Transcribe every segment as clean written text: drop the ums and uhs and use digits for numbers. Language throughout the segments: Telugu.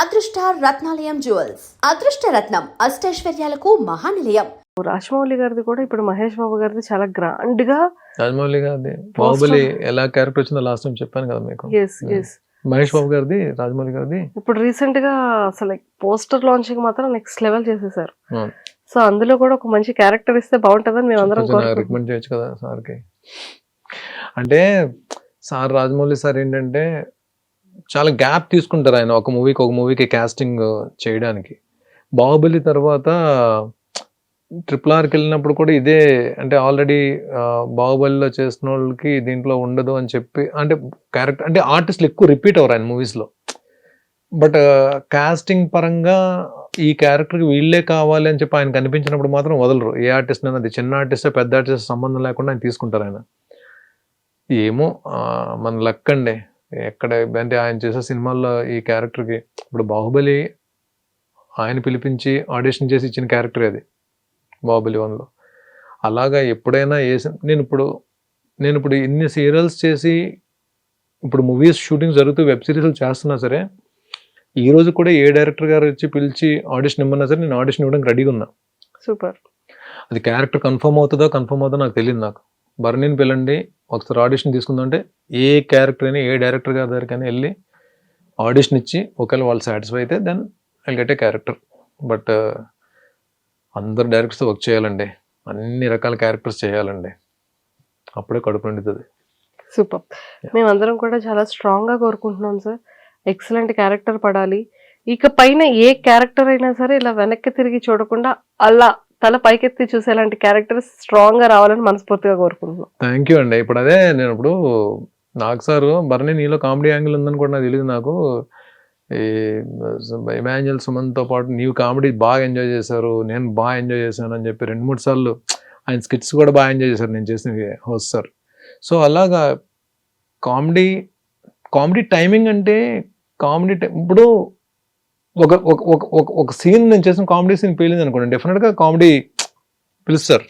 అదృష్ట రత్నాలయం జ్యువెల్స్ అదృష్ట రత్నం అష్టైశ్వర్యాలకు మహానిలయం. రాజమౌళి గారిది కూడా ఇప్పుడు మహేష్ బాబు గారిది చాలా గ్రాండ్ గా రాజమౌళి గారిది బాహుబలి ఎలా క్యారెక్టర్ వచ్చిందో లాస్ట్ టైం చెప్పాను కదా మీకు. మహేష్ బాబు గారిది రాజమౌళి గారిది ఇప్పుడు రీసెంట్ గా అసలు పోస్టర్ లాంచింగ్ మాత్రం నెక్స్ట్ లెవెల్ చేసేసారు. సో అందులో కూడా ఒక మంచి క్యారెక్టర్ ఇస్తే బాగుంటుందని మేము అందరం రికమెండ్ చేయొచ్చు కదా సార్కి. అంటే సార్ రాజమౌళి సార్ ఏంటంటే చాలా గ్యాప్ తీసుకుంటారు ఆయన ఒక మూవీకి కాస్టింగ్ చేయడానికి. బాహుబలి తర్వాత RRRకి వెళ్ళినప్పుడు కూడా ఇదే, అంటే ఆల్రెడీ బాహుబలిలో చేసిన వాళ్ళకి దీంట్లో ఉండదు అని చెప్పి, అంటే క్యారెక్టర్ అంటే ఆర్టిస్టులు ఎక్కువ రిపీట్ అవ్వరు ఆయన మూవీస్లో. బట్ కాస్టింగ్ పరంగా ఈ క్యారెక్టర్కి వీళ్ళే కావాలి అని చెప్పి ఆయన కనిపించినప్పుడు మాత్రం వదలరు. ఏ ఆర్టిస్ట్ అయినా, అది చిన్న ఆర్టిస్ట్ పెద్ద ఆర్టిస్ట్ సంబంధం లేకుండా ఆయన తీసుకుంటారు ఆయన. ఏమో మన లక్ అండి. ఎక్కడ అంటే ఆయన చేసే సినిమాల్లో ఈ క్యారెక్టర్కి, ఇప్పుడు బాహుబలి ఆయన పిలిపించి ఆడిషన్ చేసి ఇచ్చిన క్యారెక్టర్ అది బాహుబలి 1లో. అలాగా ఎప్పుడైనా నేను ఇప్పుడు ఇన్ని సీరియల్స్ చేసి ఇప్పుడు మూవీస్ షూటింగ్ జరుగుతూ వెబ్ సిరీస్లు చేస్తున్నా సరే, ఈ రోజు కూడా ఏ డైరెక్టర్ గారు వచ్చి పిలిచి ఆడిషన్ ఇమ్మన్నా సరే నేను ఆడిషన్ ఇవ్వడానికి రెడీగా ఉన్నా. సూపర్. అది క్యారెక్టర్ కన్ఫర్మ్ అవుతుందో నాకు తెలియదు. నాకు బర్నీని పిల్లండి ఒకసారి ఆడిషన్ తీసుకుందాం అంటే ఏ క్యారెక్టర్ అయినా ఏ డైరెక్టర్ గారి దగ్గరికైనా వెళ్ళి ఆడిషన్ ఇచ్చి ఒకవేళ వాళ్ళు సాటిస్ఫై అయితే then I get a character. But అందరు డైరెక్టర్స్ వర్క్ చేయాలండి, అన్ని రకాల క్యారెక్టర్స్ చేయాలండి, అప్పుడే కడుపు నిండుతుంది. సూపర్. మేమందరం కూడా చాలా స్ట్రాంగ్గా కోరుకుంటున్నాం సార్, ఎక్సలెంట్ క్యారెక్టర్ పడాలి. ఇక పైన ఏ క్యారెక్టర్ అయినా సరే ఇలా వెనక్కి తిరిగి చూడకుండా అలా తల పైకెత్తి చూసేలాంటి క్యారెక్టర్స్ స్ట్రాంగ్గా రావాలని మనస్ఫూర్తిగా కోరుకుంటున్నాం. థ్యాంక్ యూ అండి. ఇప్పుడు అదే నేను నాకు సార్ బర్నీ నీలో కామెడీ యాంగిల్ ఉందని కూడా నాకు తెలియదు. నాకు ఈ ఇమాన్యుయల్ సుమన్తో పాటు నీవు కామెడీ బాగా ఎంజాయ్ చేశారు, నేను బాగా ఎంజాయ్ చేశాను అని చెప్పి 2-3 సార్లు ఆయన స్కిట్స్ కూడా బాగా ఎంజాయ్ చేశారు నేను చేసిన హోస్ట్ సార్. సో అలాగా కామెడీ టైమింగ్ అంటే ఇప్పుడు ఒక సీన్ నేను చేసిన కామెడీ సీన్ పేలింది అనుకోండి, డెఫినెట్గా కామెడీ పిలుస్తారు.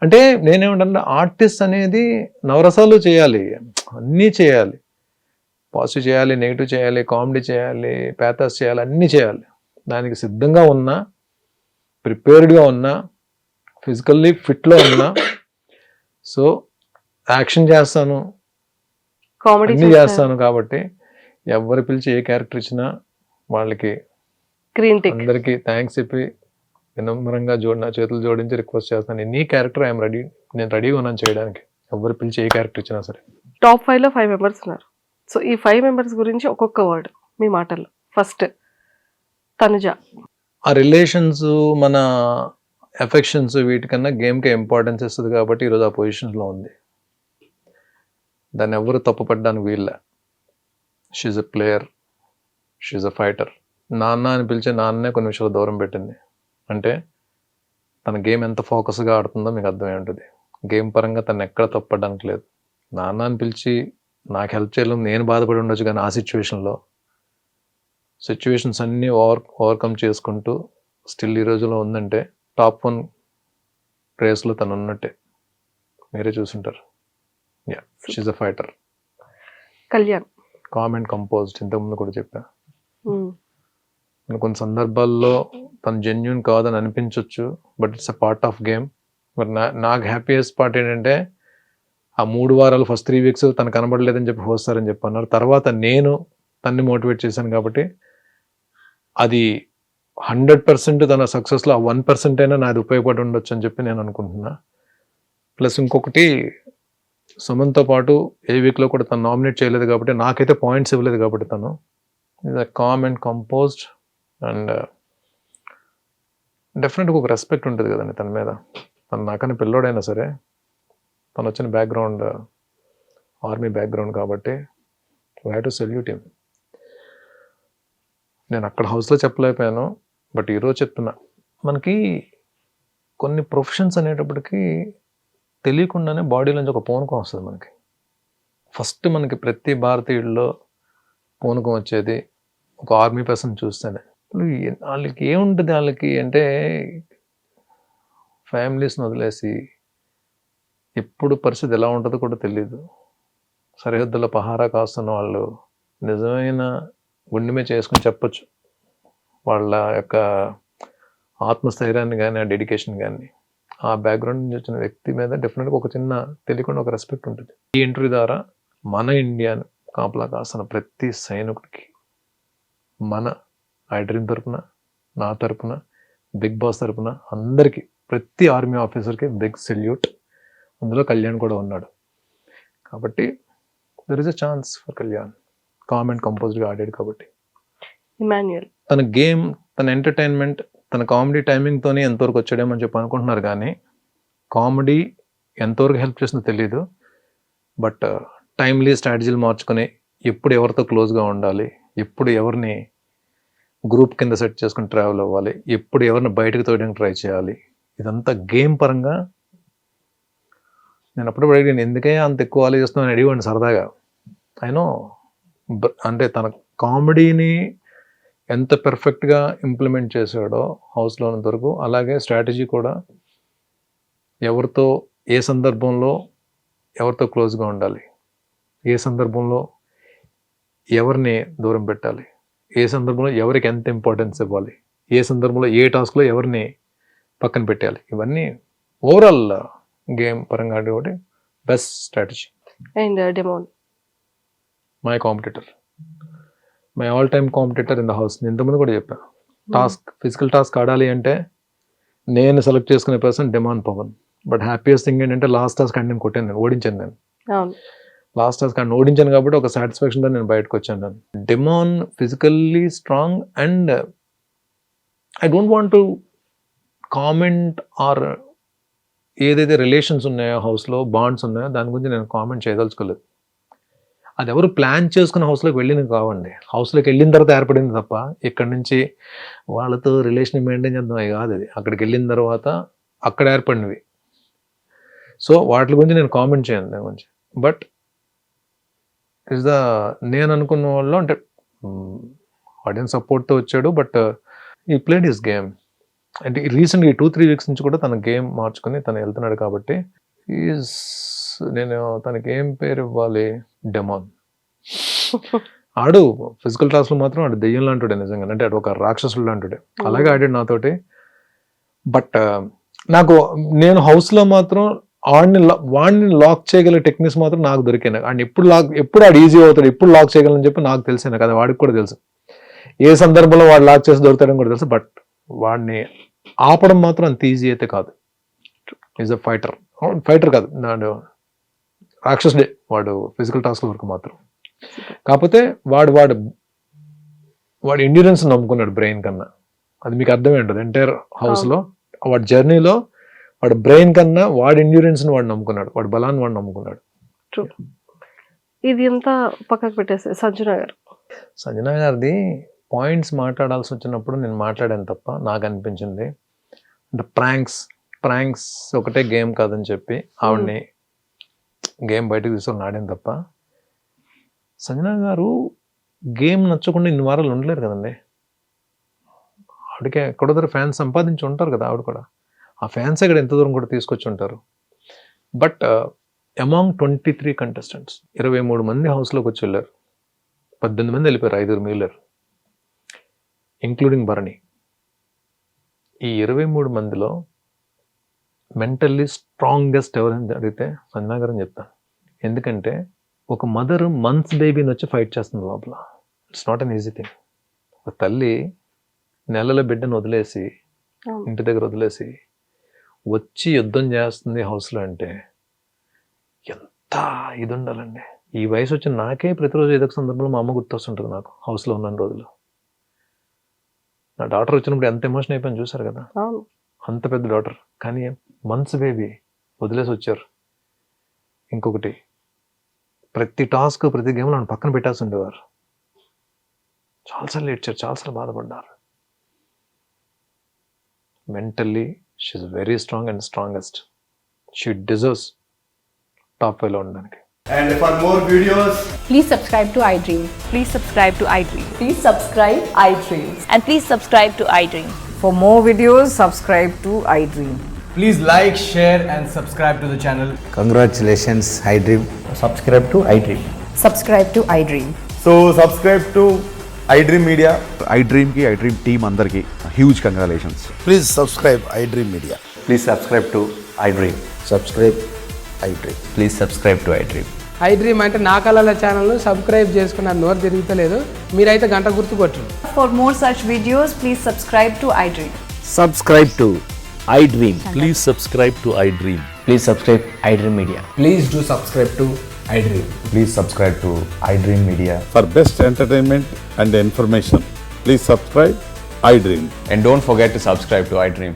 అంటే నేనేమంటే ఆర్టిస్ట్ అనేది నవరసాలు చేయాలి, అన్నీ చేయాలి, పాజిటివ్ చేయాలి, నెగిటివ్ చేయాలి, కామెడీ చేయాలి, ప్యాథాస్ చేయాలి, అన్నీ చేయాలి. దానికి సిద్ధంగా ఉన్నా, ప్రిపేర్డ్గా ఉన్నా, ఫిజికల్లీ ఫిట్లో ఉన్నా. సో యాక్షన్ చేస్తాను, అన్నీ చేస్తాను. కాబట్టి ఎవరు పిలిచి ఏ క్యారెక్టర్ ఇచ్చినా వాళ్ళకి అందరికీ థ్యాంక్స్ చెప్పి వినమ్రంగా నా చేతులు జోడించి రిక్వెస్ట్ చేస్తాను, నీ క్యారెక్టర్ నేను రెడీగా ఉన్నాను చేయడానికి, ఎవరు పిలిచి ఏ క్యారెక్టర్ ఇచ్చినా సరే. టాప్ 5లో 5 మెంబర్స్ ఉన్నారు. సో ఈ 5 మెంబర్స్ గురించి ఒక్కొక్క వర్డ్ మీ మాటల్లో. ఫస్ట్ తనుజ. ఆ రిలేషన్స్, మన ఎఫెక్షన్స్ వీటికన్నా గేమ్కే ఇంపార్టెన్స్ ఇస్తుంది కాబట్టి ఈరోజు ఆ పొజిషన్లో ఉంది. దాన్ని ఎవరు తప్పుపడ్డానికి వీళ్ళ. She's a player, she's a fighter. నాన్న అని పిలిచే నాన్నే కొన్ని విషయాలు దూరం పెట్టింది అంటే తన గేమ్ ఎంత ఫోకస్గా ఆడుతుందో మీకు అర్థమై ఉంటుంది. గేమ్ పరంగా తను ఎక్కడ తప్పడానికి లేదు. నాన్న అని పిలిచి నాకు హెల్ప్ చేయలేము, నేను బాధపడి ఉండొచ్చు, కానీ ఆ సిచ్యువేషన్స్ అన్నీ ఓవర్కమ్ చేసుకుంటూ స్టిల్ ఈ రోజులో ఉందంటే టాప్ 1 రేస్లో తను ఉన్నట్టే. మీరే చూసుంటారు. Yeah, she's a fighter. Kalyan. Calm and composed, ఇంతకుముందు కూడా చెప్పా. కొన్ని సందర్భాల్లో తను జెన్యూన్ కాదని అనిపించవచ్చు, but it's a part of game. But నాకు హ్యాపీయెస్ట్ పార్ట్ ఏంటంటే ఆ 3 వారాలు ఫస్ట్ 3 వీక్స్ తను కనబడలేదని చెప్పి వస్తారని చెప్పి అన్నారు. తర్వాత నేను తన్ని మోటివేట్ చేశాను కాబట్టి అది 100% తన సక్సెస్లో ఆ 1% అయినా నాది ఉపయోగపడి ఉండొచ్చు అని చెప్పి నేను అనుకుంటున్నా. ప్లస్ ఇంకొకటి, సుమన్తో పాటు ఏ వీక్లో కూడా తను నామినేట్ చేయలేదు కాబట్టి నాకైతే పాయింట్స్ ఇవ్వలేదు కాబట్టి తను is a calm and composed. And డెఫినెట్గా ఒక రెస్పెక్ట్ ఉంటుంది కదండి తన మీద. తను నాకన్నా పిల్లోడైనా సరే తను వచ్చిన బ్యాక్గ్రౌండ్ ఆర్మీ బ్యాక్గ్రౌండ్ కాబట్టి we have to salute him. నేను అక్కడ హౌస్లో చెప్పలేకపోయాను, బట్ ఈరోజు చెప్తున్నా. మనకి కొన్ని ప్రొఫెషన్స్ అనేటప్పటికీ తెలియకుండానే బాడీలోంచి ఒక పూనకం వస్తుంది మనకి. ఫస్ట్ మనకి ప్రతి భారతీయుల్లో పూనకం వచ్చేది ఒక ఆర్మీ పర్సన్ చూస్తేనే. వాళ్ళకి ఏముంటుంది, వాళ్ళకి అంటే ఫ్యామిలీస్ని వదిలేసి ఎప్పుడు పరిస్థితి ఎలా ఉంటుందో కూడా తెలియదు. సరిహద్దుల పహారా కాస్తున్న వాళ్ళు నిజమైన గుండెమే చేసుకుని చెప్పొచ్చు, వాళ్ళ యొక్క ఆత్మస్థైర్యాన్ని కానీ, ఆ డెడికేషన్ కానీ, ఆ బ్యాక్గ్రౌండ్ నుంచి వచ్చిన వ్యక్తి మీద డెఫినెట్గా ఒక చిన్న తెలియకుండా ఒక రెస్పెక్ట్ ఉంటుంది. ఈ ఇంటర్వ్యూ ద్వారా మన ఇండియాను కాపలా కాస్తున్న ప్రతి సైనికుడికి మన ఐ డ్రీమ్ తరపున, నా తరపున, బిగ్ బాస్ తరపున అందరికీ, ప్రతి ఆర్మీ ఆఫీసర్కి బిగ్ సెల్యూట్. అందులో కళ్యాణ్ కూడా ఉన్నాడు కాబట్టి there is a chance for Kalyan. కామెంట్ కంపోజ్డ్గా ఆడాడు కాబట్టి. ఇమాన్యుయల్ తన గేమ్, తన ఎంటర్టైన్మెంట్, తన కామెడీ టైమింగ్తోనే ఎంతవరకు వచ్చాడేమని చెప్పి అనుకుంటున్నారు కానీ కామెడీ ఎంతవరకు హెల్ప్ చేస్తుందో తెలియదు. బట్ టైమ్లీ స్ట్రాటజీలు మార్చుకొని ఎప్పుడు ఎవరితో క్లోజ్గా ఉండాలి, ఎప్పుడు ఎవరిని గ్రూప్ కింద సెట్ చేసుకుని ట్రావెల్ అవ్వాలి, ఎప్పుడు ఎవరిని బయటకు తోయడానికి ట్రై చేయాలి, ఇదంతా గేమ్ పరంగా. నేను అప్పుడు అడిగాను ఎందుకే అంత ఎక్కువ ఆలోచిస్తున్నాను అడిగాను సరదాగా. అయినో అంటే తన కామెడీని ఎంత పెర్ఫెక్ట్గా ఇంప్లిమెంట్ చేశాడో హౌస్లో ఉన్నంత వరకు, అలాగే స్ట్రాటజీ కూడా ఎవరితో ఏ సందర్భంలో ఎవరితో క్లోజ్గా ఉండాలి, ఏ సందర్భంలో ఎవరిని దూరం పెట్టాలి, ఏ సందర్భంలో ఎవరికి ఎంత ఇంపార్టెన్స్ ఇవ్వాలి, ఏ సందర్భంలో ఏ టాస్క్లో ఎవరిని పక్కన పెట్టాలి, ఇవన్నీ ఓవరాల్ గేమ్ పరంగా కాబట్టి best strategy. And demon my competitor, my all time competitor in the house. నేను ఇంతకుముందు కూడా చెప్పాను, టాస్క్ ఫిజికల్ టాస్క్ ఆడాలి అంటే నేను సెలెక్ట్ చేసుకునే person Demon Pavan. But happiest thing ఏంటంటే లాస్ట్ టాస్క్ అంటే నేను కొట్టాను, నేను ఓడించాను. నేను లాస్ట్ టాస్క్ అంటే ఓడించాను కాబట్టి ఒక సాటిస్ఫాక్షన్తో నేను బయటకు వచ్చాను. నేను Demon physically strong and I don't want to comment or ఏదైతే రిలేషన్స్ ఉన్నాయో హౌస్లో, బాండ్స్ ఉన్నాయో దాని గురించి నేను కామెంట్ చేయదలుచుకోలేదు. అది ఎవరు ప్లాన్ చేసుకుని హౌస్లోకి వెళ్ళినవి కావండి. హౌస్లోకి వెళ్ళిన తర్వాత ఏర్పడింది తప్ప ఇక్కడి నుంచి వాళ్ళతో రిలేషన్ మెయింటైన్ చేద్దాం అవి కాదు. అది అక్కడికి వెళ్ళిన తర్వాత అక్కడ ఏర్పడినవి. సో వాటి గురించి నేను కామెంట్ చేయను దాని గురించి. బట్ ఇస్ ద నేను అనుకున్న వాళ్ళు అంటే ఆడియన్స్ సపోర్ట్తో వచ్చాడు. బట్ ఈ ప్లేడ్ హిస్ గేమ్. అంటే రీసెంట్గా 2-3 వీక్స్ నుంచి కూడా తన గేమ్ మార్చుకొని తను వెళ్తున్నాడు కాబట్టి నేను తనకి ఏం పేరు ఇవ్వాలి, డెమాన్. ఆడు ఫిజికల్ టాస్క్లో మాత్రం ఆడు దెయ్యం లాంటిడే నిజంగా, అంటే ఆడు ఒక రాక్షసుడు లాంటిడే. అలాగే ఆడాడు నాతోటి. బట్ నాకు నేను హౌస్లో మాత్రం వాడిని లాక్ చేయగల టెక్నిక్స్ మాత్రం నాకు దొరికాయి. అండ్ ఎప్పుడు ఆడు ఈజీ అవుతాడు, ఎప్పుడు లాక్ చేయగలని చెప్పి నాకు తెలిసే, నాకు అది వాడికి కూడా తెలుసు. ఏ సందర్భంలో వాడు లాక్ చేసి దొరుకుతాడని కూడా తెలుసు. బట్ వాడిని ఆపడం మాత్రం అంత ఈజీ అయితే కాదు. ఈజ్ అ ఫైటర్ కాదు, నాడు రాక్షసుడే వాడు ఫిజికల్ టాస్క్ వరకు మాత్రం. కాకపోతే వాడు ఎండ్యూరెన్స్ నమ్ముకున్నాడు బ్రెయిన్ కన్నా. అది మీకు అర్థమే ఉంటుంది. ఎంటైర్ హౌస్లో వాడి జర్నీలో వాడు బ్రెయిన్ కన్నా వాడి ఎండ్యూరెన్స్ని వాడు నమ్ముకున్నాడు, వాడి బలాన్ని వాడు నమ్ముకున్నాడు. ఇది ఎంత పక్కకు పెట్టేసి సంజన గారిది పాయింట్స్ మాట్లాడాల్సి వచ్చినప్పుడు నేను మాట్లాడాను తప్ప నాకు అనిపించింది అంటే ప్రాంక్స్ ఒకటే గేమ్ కాదని చెప్పి ఆవిడ్ని గేమ్ బయటకు తీసుకొని ఆడాను తప్ప సంజన గారు గేమ్ నచ్చకుండా ఇన్ని వారాలు ఉండలేరు కదండి. ఆవిడకి ఎక్కడో దగ్గర ఫ్యాన్స్ సంపాదించి ఉంటారు కదా. ఆవిడ కూడా ఆ ఫ్యాన్స్ ఇక్కడ ఎంత దూరం కూడా తీసుకొచ్చి ఉంటారు. బట్ అమాంగ్ 23 కంటెస్టెంట్స్ 23 మంది హౌస్లోకి వచ్చి వెళ్ళారు. 18 మంది వెళ్ళిపోయారు, 5 మిగిలారు, ఇంక్లూడింగ్ భరణి. ఈ 23 మందిలో మెంటల్లీ స్ట్రాంగెస్ట్ ఎవరని అడిగితే సంజన గారు అని చెప్తాను. ఎందుకంటే ఒక మదర్ మంత్స్ బేబీని వచ్చి ఫైట్ చేస్తుంది లోపల. It's not an easy thing. ఒక తల్లి నెలల బిడ్డను వదిలేసి, ఇంటి దగ్గర వదిలేసి వచ్చి యుద్ధం చేస్తుంది హౌస్లో అంటే ఎంత ఇది ఉండాలండి. ఈ వయసు వచ్చి నాకే ప్రతిరోజు ఏదో ఒక సందర్భంలో మా అమ్మ గుర్తొస్తుంటుంది నాకు హౌస్లో ఉన్న రోజులు. నా డాటర్ వచ్చినప్పుడు ఎంత ఎమోషన్ అయిపోయింది చూసారు కదా. అంత పెద్ద డాటర్ కానీ మంత్స్ బేబీ వదిలేసి వచ్చారు. ఇంకొకటి ప్రతి టాస్క్ ప్రతి గేమ్లో నన్ను పక్కన పెట్టాల్సి ఉండేవారు. చాలాసార్లు ఏడ్చారు, చాలాసార్లు బాధపడ్డారు. Mentally she is very strong and strongest. She deserves top 5లో ఉండడానికి. And for more videos, Please subscribe to iDream. Please subscribe to iDream. Please subscribe iDream. And please subscribe to iDream. For more videos, subscribe to iDream. please like, share and subscribe to the channel. Congratulations, iDream. Subscribe to iDream. Subscribe to iDream. So subscribe to iDream Media. iDream team అందరికి huge congratulations. Please subscribe iDream Media. Please subscribe to iDream. Subscribe iDream. Please subscribe to iDream. iDream అంటే నా కళల ఛానల్ను సబ్స్క్రైబ్ చేసుకున్న నోరు తిరుగుతలేదు, మీరైతే గంట గుర్తు కొట్టండి. For more such videos, please subscribe to iDream. Subscribe to iDream. Please subscribe to iDream. Please subscribe iDream Media. Please do subscribe to iDream. Please subscribe to iDream Media. For best entertainment and information, please subscribe iDream. And don't forget to subscribe to iDream.